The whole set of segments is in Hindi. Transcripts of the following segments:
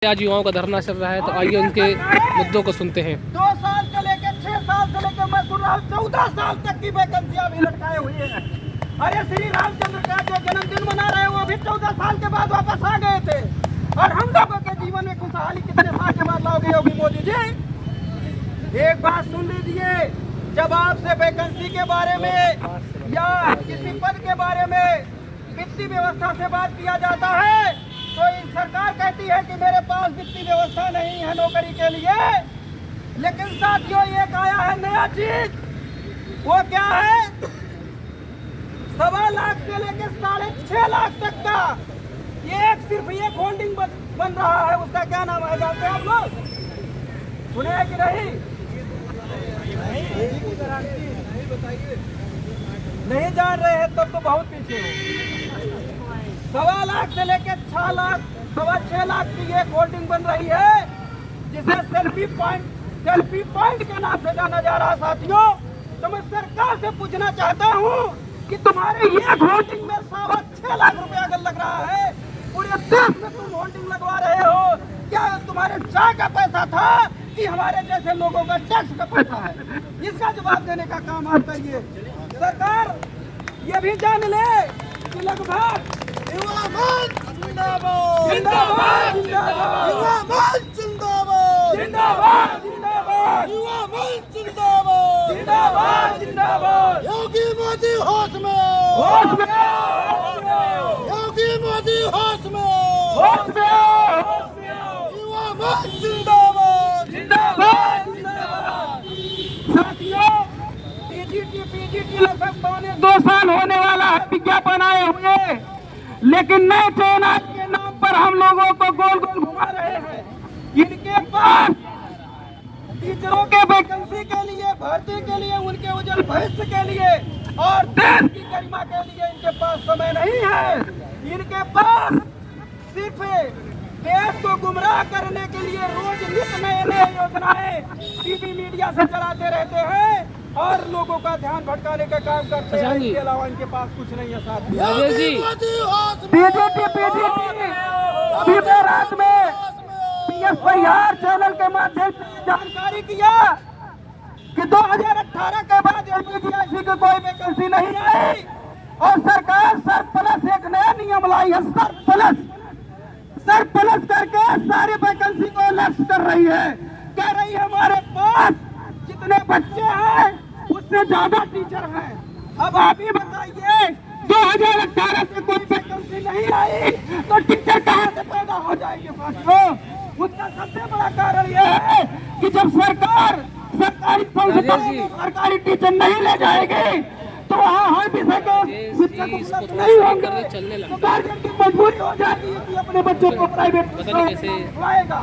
आज युवाओं का धरना चल रहा है, तो आइए उनके मुद्दों को सुनते हैं। 2 साल से लेकर 6 साल से लेकर मैं सुन रहा हूँ 14 साल तक की वैकेंसियां भी लटकाए हुए हैं। अरे श्री रामचंद्र का जो जन्मदिन मना रहे हैं वो भी 14 साल के बाद वापस आ गए थे। और हम लोगों के जीवन में खुशहाली कितने साल के बाद लाओगे योगी मोदी जी? एक बात सुन लीजिए, जब आपसे वैकेंसी के बारे में या किसी पद के बारे में वित्तीय व्यवस्था से बात किया जाता है तो सरकार कहती है कि मेरे पास वित्तीय व्यवस्था नहीं है नौकरी के लिए। लेकिन साथियों एक आया है नया चीज, वो क्या है? 1.25 लाख से लेकर 6.5 लाख तक का सिर्फ एक होल्डिंग बन रहा है। उसका क्या नाम है जानते हैं आप लोग? सुने हैं कि नहीं? नहीं जान रहे हैं तब तो बहुत पीछे हो। 1.25 लाख से लेकर 6 लाख 6.25 लाख की एक होल्डिंग बन रही है, जिसे सेल्फी पॉइंट के नाम से जाना जा रहा है। साथियों, तो मैं सरकार से पूछना चाहता हूँ कि तुम्हारे ये होल्डिंग में 6.25 लाख रुपया अगर लग रहा है, पूरे देश में तुम होल्डिंग लगवा रहे हो, क्या तुम्हारे चाय का पैसा था कि हमारे जैसे लोगों का टैक्स का पैसा है? इसका जवाब देने का काम आप करिए। सरकार ये भी जान ले कि लगभग युवा मंच जिंदाबाद, जिंदाबाद जिंदाबाद, युवा मंच जिंदाबाद, जिंदाबाद जिंदाबाद, युवा मंच जिंदाबाद, जिंदाबाद जिंदाबाद। योगी मोदी होश में, होश में आओ, होश में आओ, योगी मोदी होश में, होश में आओ, होश में आओ। युवा मंच जिंदाबाद, जिंदाबाद जिंदाबाद। साथियों, पीजीटी लगभग 2 साल होने वाला है विज्ञापन आए हुए, लेकिन नए ट्रेन के नाम पर हम लोगों को गोल गोल घुमा रहे हैं। इनके पास टीचरों के वैकेंसी के लिए, भर्ती के लिए, उनके उज्जवल भविष्य के लिए और देश की गरिमा के लिए इनके पास समय नहीं है। इनके पास सिर्फ देश को गुमराह करने के लिए रोज नित नए नए योजनाएं टीवी मीडिया से चलाते रहते हैं और लोगों का ध्यान भटकाने का काम करते हैं। इसके अलावा इनके पास कुछ नहीं है। साथ योगी मोदी होश में, पीजीटी अभी देर रात में पीएस परिहार चैनल के माध्यम से जानकारी किया कि 2018 के बाद एमपीजीआईसी की कोई वैकेंसी नहीं आई और सरकार सरप्लस एक नया नियम लाई है। सरप्लस करके सारी वैकेंसी को लक्ष्य कर रही है। कह रही है हमारे पास जितने बच्चे हैं उससे ज्यादा टीचर हैं। अब आप ही बताइए, 2018 से कोई वैकेंसी नहीं आई तो टीचर कहाँ से पैदा हो जाएंगे? साथियों, उसका सबसे बड़ा कारण यह है कि जब सरकार सरकारी संस्थाओं में सरकारी टीचर नहीं ले जाएगी तो वहाँ हर विषय को शिक्षक उपलब्ध नहीं होंगे, तो गार्जियन की मजबूरी हो जाएगी कि अपने बच्चों को प्राइवेट पढ़ाएगा।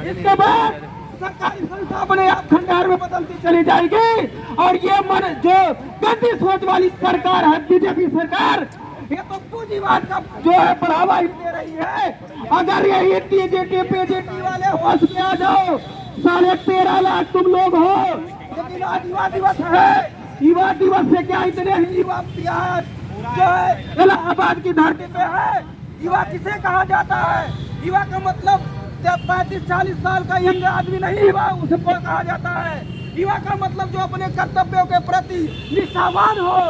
इसके बाद सरकारी संस्था अपने आप खंडार में बदलती चली जाएगी और ये मन जो गंदी सोच वाली सरकार है बीजेपी सरकार, ये तो पूंजीवाद का जो है बढ़ावा ही दे रही है। अगर यही टीजीटी पीजीटी वाले होश में आ जाओ, 13.5 लाख तुम लोग हो। लेकिन आज युवा दिवस है, युवा दिवस से क्या इतने ही युवा बिहार जो है इलाहाबाद की धरती पे है। युवा किसे कहा जाता है? युवा का मतलब जब 35-40 साल का यंग आदमी नहीं युवा उसे कहा जाता है। युवा का मतलब जो अपने कर्तव्यों के प्रति निष्ठावान हो,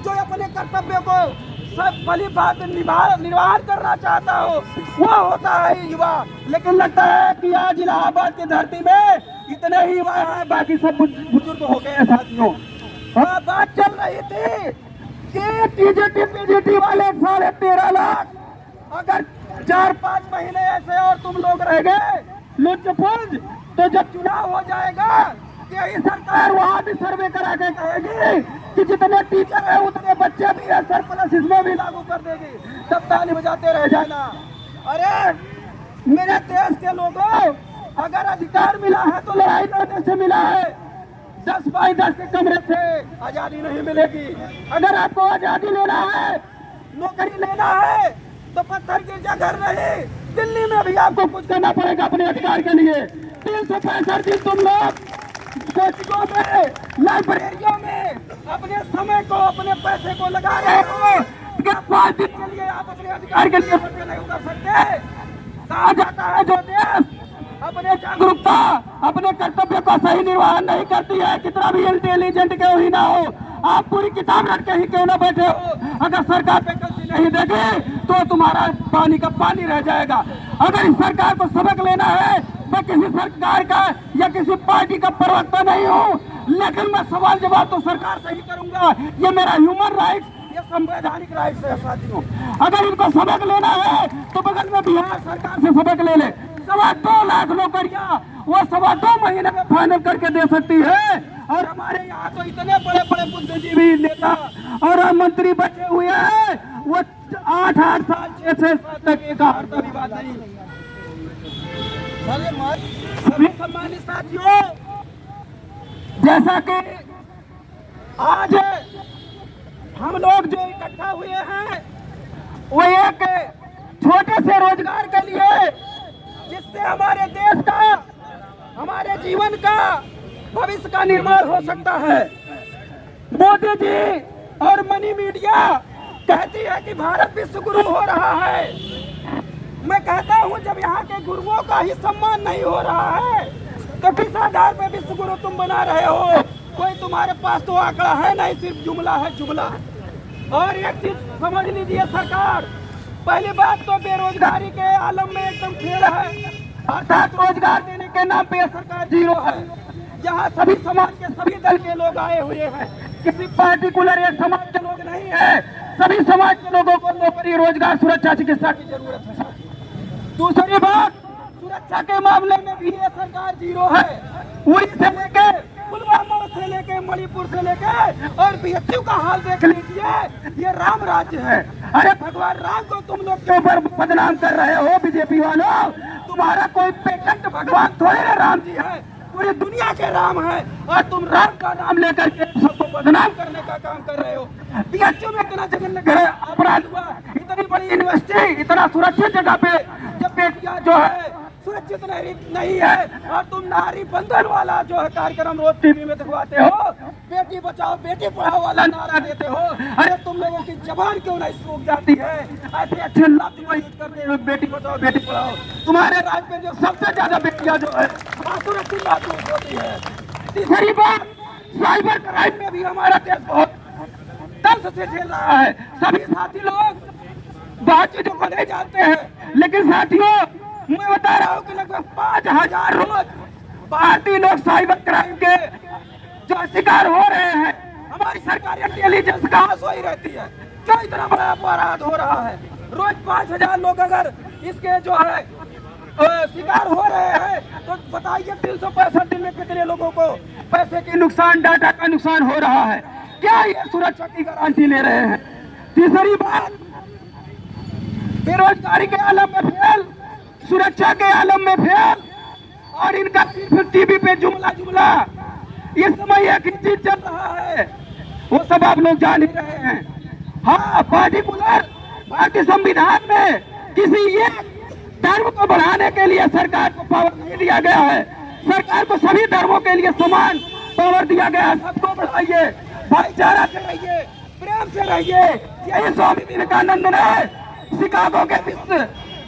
जो अपने कर्तव्यों को सब भली बात निर्वाह करना चाहता हो, वो होता है युवा। लेकिन लगता है कि आज इलाहाबाद की धरती में इतने ही युवा हैं, बाकी सब बुजुर्ग हो गए। साथियों, हाँ, बात चल रही थी कि टीजीटी पीजीटी वाले 13.5 लाख, अगर 4-5 महीने ऐसे और तुम लोग रह गए लुटपुंज, तो जब चुनाव हो जाएगा यही सरकार वहाँ भी सर्वे करा के कहेगी कि जितने टीचर है उतने बच्चे भी है, सरप्लस इसमें भी लागू कर देगी। तब ताली बजाते रह जाना। अरे मेरे देश के लोगों, अगर अधिकार मिला है तो लड़ाई लड़ने से मिला है। 10x10 के कमरे से आजादी नहीं मिलेगी। अगर आपको आजादी लेना है, नौकरी लेना है, तो पत्थर की जगह नहीं, दिल्ली में भी आपको कुछ करना पड़ेगा अपने अधिकार के लिए। 365 दिन तुम लोग कोचिंगों में, लाइब्रेरियों में अपने समय को, अपने पैसे को लगा रहे हो। 5 दिन के लिए आप अपने अधिकार के लिए नहीं कर सकते। कहा जाता है जो देश अपने जागरूकता अपने कर्तव्य को सही निर्वहन नहीं करती है, कितना भी इंटेलिजेंट क्यों ही ना हो, आप पूरी किताब रट के ही क्यों ना बैठे हो, अगर सरकार वैकेंसी नहीं देगी तो तुम्हारा पानी का पानी रह जाएगा। अगर इस सरकार को सबक लेना है, मैं किसी सरकार का या किसी पार्टी का प्रवक्ता नहीं हूँ, लेकिन मैं सवाल जवाब तो सरकार से ही करूंगा। ये मेरा ह्यूमन राइट्स, ये संवैधानिक राइट्स है साथियों। अगर इनको सबक लेना है तो बगल में बिहार सरकार से सबक ले ले। 2.25 लाख नौकरियां वो 2.25 महीने में फाइनल करके दे सकती है, और हमारे यहाँ तो इतने बड़े बड़े बुद्धिजीवी नेता और मंत्री बचे हुए हैं, वो 8-8 साल 6-6 साल तक एक हफ्ता भी बात नहीं। सभी सम्मानित साथियों, जैसा कि आज हम लोग जो इकट्ठा हुए हैं वो एक छोटे से रोजगार के लिए, जिससे हमारे देश का, हमारे जीवन का, भविष्य का निर्माण हो सकता है। मोदी जी और मनी मीडिया कहती है कि भारत विश्व गुरु हो रहा है। मैं कहता हूं जब यहाँ के गुरुओं का ही सम्मान नहीं हो रहा है तो किस आधार पर विश्व गुरु तुम बना रहे हो? कोई तुम्हारे पास तो आंकड़ा है नहीं, सिर्फ जुमला है जुमला। और एक चीज समझ लीजिए सरकार, पहली बात तो बेरोजगारी के आलम में एकदम फेल है, अर्थात रोजगार देने के नाम पे सरकार जीरो है। यहाँ सभी समाज के सभी दल के लोग आए हुए हैं, किसी पार्टिकुलर एक समाज के लोग नहीं है, सभी समाज के लोगों को नौकरी, रोजगार, सुरक्षा, चिकित्सा की जरूरत है। दूसरी बात, सुरक्षा के मामले में भी ये सरकार जीरो है। उड़ी से लेके पुलवामा से लेके मणिपुर से लेके और बीएचयू का हाल देख लीजिए, ये राम राज्य है। अरे भगवान राम को तुम लोग के ऊपर बदनाम कर रहे हो बीजेपी वालों, तुम्हारा कोई पेटेंट भगवान थोड़े ना राम जी है, पूरी दुनिया के राम है, और तुम राम का नाम लेकर के सबको बदनाम करने का काम कर रहे हो। बीएचयू में इतना जगह अपराध हुआ, इतनी बड़ी यूनिवर्सिटी, इतना सुरक्षित जगह पे जब बेटियां जो है सुरक्षित नहीं है, और तुम नारी बंधन वाला जो है कार्यक्रम रोज टीवी में दिखवाते हो, बेटी बचाओ बेटी पढ़ाओ वाला नारा देते हो। अरे तुम लोगों की जबान क्यों नहीं सूख जाती है? ऐसे अच्छे लफ्ज यूज करते हो, बेटी बचाओ बेटी पढ़ाओ। तुम्हारे राज्य में जो सबसे ज्यादा बेटियां जो है असुरक्षित महसूस होती है। तीसरी बात, साइबर क्राइम में भी हमारा देश बहुत दर्द से झेल रहा है। सभी साथी लोग बहुत चीजों को नहीं जानते हैं, लेकिन साथियों मैं बता रहा हूँ कि लगभग 5000 रोज भारतीय लोग साइबर क्राइम के जो शिकार हो रहे हैं। हमारी सरकारी इंटेलिजेंस कहाँ सोई रहती है? क्यों इतना बड़ा अपराध हो रहा है? रोज 5000 लोग अगर इसके जो है शिकार हो रहे हैं तो बताइए 365 दिन में कितने लोगों को पैसे की नुकसान, डाटा का नुकसान हो रहा है? क्या ये सुरक्षा की गारंटी ले रहे हैं? तीसरी बात, बेरोजगारी के आलम में फेल, सुरक्षा के आलम में फेल, और इनका सिर्फ टीवी पे जुमला जुमला। इस समय एक ही चीज चल रहा है, वो सब आप लोग जान ही रहे हैं। हाँ, पार्टिकुलर भारतीय संविधान में किसी एक धर्म को बढ़ाने के लिए सरकार को पावर नहीं दिया गया है। सरकार को सभी धर्मों के लिए समान पावर दिया गया है। सबको बढ़ाइए, भाईचारा से रहिए, प्रेम से रहिए। यही स्वामी विवेकानंद ने शिकागो के विश्व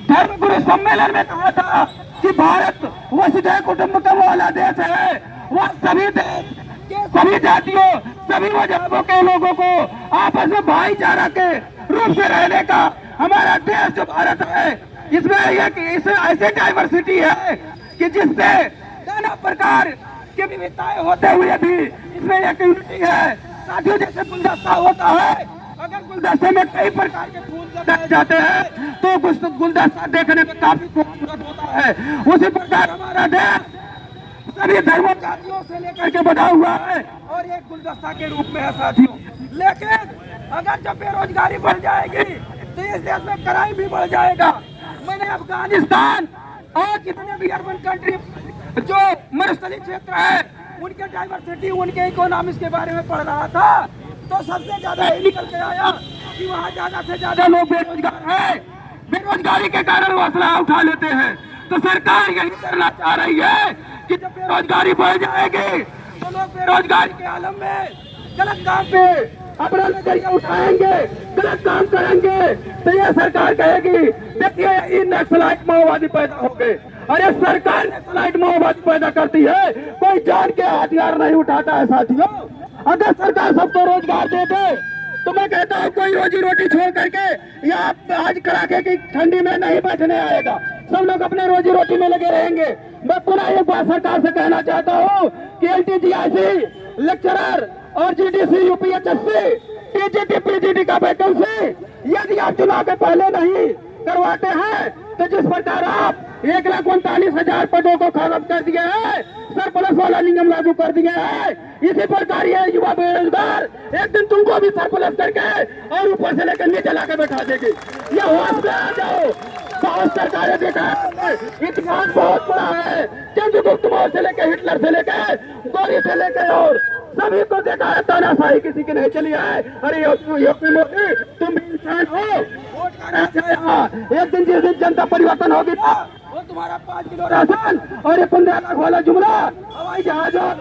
धर्म गुरु सम्मेलन में कहा था कि भारत वसुधैव कुटुंबकम वाला देश है। वह सभी देश के सभी जातियों, सभी मजहबों के लोगों को आपस में भाईचारा के रूप से रहने का हमारा देश जो भारत है, इसमें ऐसे डाइवर्सिटी है कि जिससे नाना प्रकार की विविधताएं होते हुए भी इसमें एक यूनिटी है। साथियों, जैसे गुलदस्ता होता है, अगर गुलदस्ते में कई प्रकार के फूल लगाए जाते हैं तो गुलदस्ता देखने में काफी खूबसूरत होता है। उसी प्रकार हमारा देश सभी धर्मों जातियों से लेकर के बना हुआ है और एक गुलदस्ता के रूप में है साथियों। लेकिन अगर जब बेरोजगारी बढ़ जाएगी तो इस देश में क्राइम भी बढ़ जाएगा। मैंने अफगानिस्तान और जितने भी अर्बन कंट्री जो मरुस्थलीय क्षेत्र है उनके डाइवर्सिटी, उनके इकोनॉमिक्स के बारे में पढ़ रहा था, तो सबसे ज्यादा ये निकल के आया कि वहाँ ज्यादा से ज्यादा लोग बेरोजगार हैं। बेरोजगारी के कारण वो असला उठा लेते हैं। तो सरकार यही करना चाह रही है कि जब बेरोजगारी बढ़ जाएगी तो लोग बेरोजगारी के आलम में गलत काम पे अपना नजरिया उठाएंगे, गलत काम करेंगे तो ये सरकार कहेगी देखिए इन नक्सलाइट माओवादी पैदा हो गए। अरे सरकार नक्सलाइट माओवादी पैदा करती है, कोई जान के हथियार नहीं उठाता है साथियों। अगर सरकार सबको रोजगार दे दे तो मैं कहता हूँ कोई रोजी रोटी छोड़ करके या आज कड़ाके की ठंडी में नहीं बैठने आएगा, सब लोग अपने रोजी रोटी में लगे रहेंगे। मैं पुनः एक बार सरकार से कहना चाहता हूँ कि LTGIC लेक्चरर और GDC UPHSC TGT PGT का वैकेंसी यदि आप चुनाव के पहले नहीं करवाते हैं तो जिस प्रकार आप 1,39,000 पदों को खत्म कर दिए हैं, सरप्लस वाला नियम लागू कर दिए हैं, इसी प्रकार ये युवा बेरोजगार एक दिन तुमको भी सरप्लस करके और ऊपर से लेकर नीचे लाकर बैठा देगी। ये होश में आ जाओ। बहुत सरकारें देखा है, इतिहास बहुत बड़ा है। चंद्रगुप्त मौर्य से लेकर हिटलर से लेकर गौरी से लेकर और सभी को देखा है, तानाशाही किसी की नहीं चली है। अरे योगी मोदी तुम भी इंसान हो, वोट करना चाहिए। एक दिन जिस दिन जनता परिवर्तन होगी ना, वो तुम्हारा 5 किलो राशन और ये 15 लाख वाला जुमला, हवाई जहाज और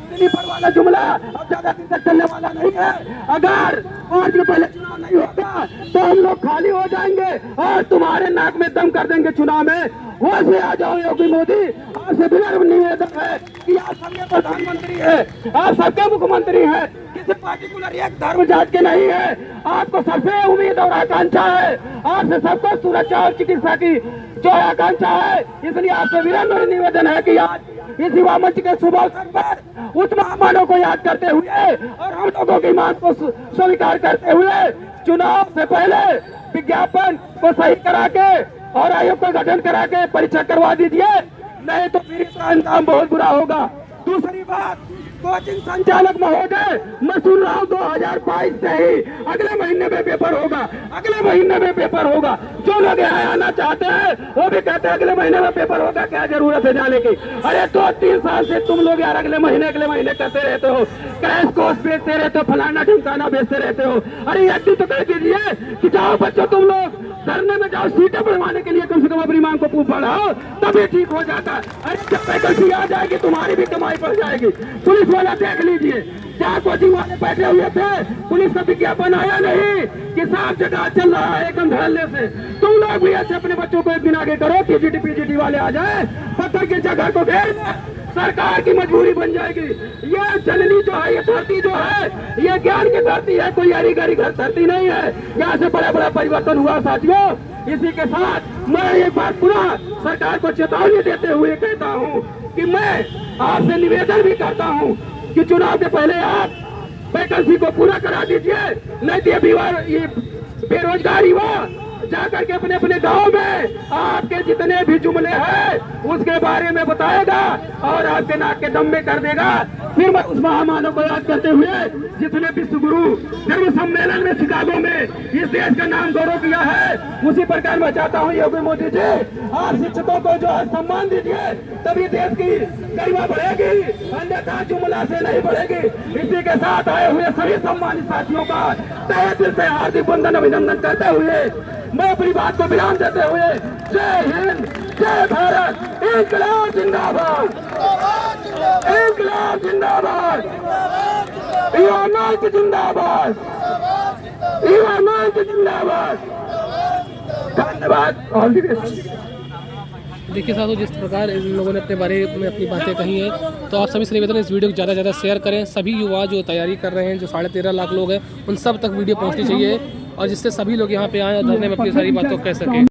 स्लीपर वाला जुमला अब ज्यादा दिन तक चलने वाला नहीं है। अगर 5 के पहले चुनाव नहीं होगा तो हम लोग खाली हो जाएंगे और तुम्हारे नाक में दम कर देंगे चुनाव में। होश में आ जाओ योगी मोदी, आपसे विनम्र निवेदन है कि आप सबके प्रधानमंत्री है, आप सबके मुख्यमंत्री हैं, किसी पार्टिकुलर एक धर्म जात के नहीं है। आपको सबसे उम्मीद और आकांक्षा है, आपसे सबको सुरक्षा और चिकित्सा की जो आकांक्षा है, इसलिए आपसे विनम्र निवेदन है कि आज इस युवा मंच के शुभ अवसर पर उस महामानव को याद करते हुए और हम लोगों की मांग को स्वीकार करते हुए चुनाव से पहले विज्ञापन को सही करा के और आयोग का गठन करा के परीक्षा करवा दीजिए, नहीं तो फिर इसका अंजाम बहुत बुरा होगा। दूसरी बात, कोचिंग संचालक महोदय, मैं सुन रहा हूँ 2022 से ही अगले महीने में पेपर होगा, अगले महीने में पेपर होगा। जो लोग यहाँ आना चाहते हैं वो भी कहते हैं अगले महीने में पेपर होगा, क्या जरूरत है जाने की। अरे 2-3 साल से तुम लोग यार अगले महीने करते रहते हो, क्रैश कोर्स बेचते रहते हो, फलाना ढिमकाना बेचते रहते हो। अरे एक दिन तो कह दीजिए कि जाओ बच्चों तुम लोग धरने में जाओ, सीटें बढ़वाने के लिए कम से कम अपनी मांग को बढ़ाओ, तभी ठीक हो जाता। अरे जब वैकेंसी आ जाएगी तुम्हारी भी कमाई बढ़ जाएगी। पुलिस वाला देख लीजिए, जहाँ कोचिंग वाले बैठे हुए थे पुलिस का विज्ञापन आया नहीं कि साफ जगह चल रहा है एकदम धड़ल्ले से। तुम लोग भी ऐसे अपने बच्चों को एक दिन आगे करो, TGT PGT वाले आ जाए, पत्थर के जगह को घेर ले, सरकार की मजबूरी बन जाएगी। ये जननी जो है, ये धरती जो है, ये ज्ञान की धरती है, कोई हरी गरी धरती नहीं है। यहाँ से बड़ा बड़ा परिवर्तन हुआ साथियों। इसी के साथ मैं एक बार पुनः सरकार को चेतावनी देते हुए कहता हूँ कि मैं आपसे निवेदन भी करता हूँ कि चुनाव के पहले आप वैकेंसी को पूरा करा दीजिए, नहीं तो ये बेरोजगार युवा जाकर के अपने अपने गांव में आपके जितने भी जुमले हैं उसके बारे में बताएगा और आपके नाक के दम में कर देगा। फिर मैं उस महामानव को याद करते हुए जिसने विश्व गुरु धर्म सम्मेलन में शिकागो में इस देश का नाम गौरव किया है, उसी प्रकार मैं चाहता हूँ योगी मोदी जी आप शिक्षकों को जो है सम्मान दीजिए, तभी देश की गरिमा बढ़ेगी, अन्यथा जुमला से नहीं बढ़ेगी। इसी के साथ आए हुए सभी सम्मानित साथियों का तहे दिल से हार्दिक वंदन अभिनंदन करते हुए मैं अपनी बात को विराम देते हुए जय हिंद, जय भारत, इंकलाब जिंदाबाद, इंकलाब जिंदाबाद, युवा मंच जिंदाबाद, युवा मंच जिंदाबाद। धन्यवाद। All the best. देखिए साथियों, जिस प्रकार इन लोगों ने अपने बारे में अपनी बातें कही हैं, तो आप सभी से निवेदन है इस वीडियो को ज़्यादा से ज़्यादा शेयर करें। सभी युवा जो तैयारी कर रहे हैं, जो 13.5 लाख लोग हैं, उन सब तक वीडियो पहुंचनी चाहिए और जिससे सभी लोग यहाँ पे आएँ और धरने में अपनी सारी बातों कह सकें।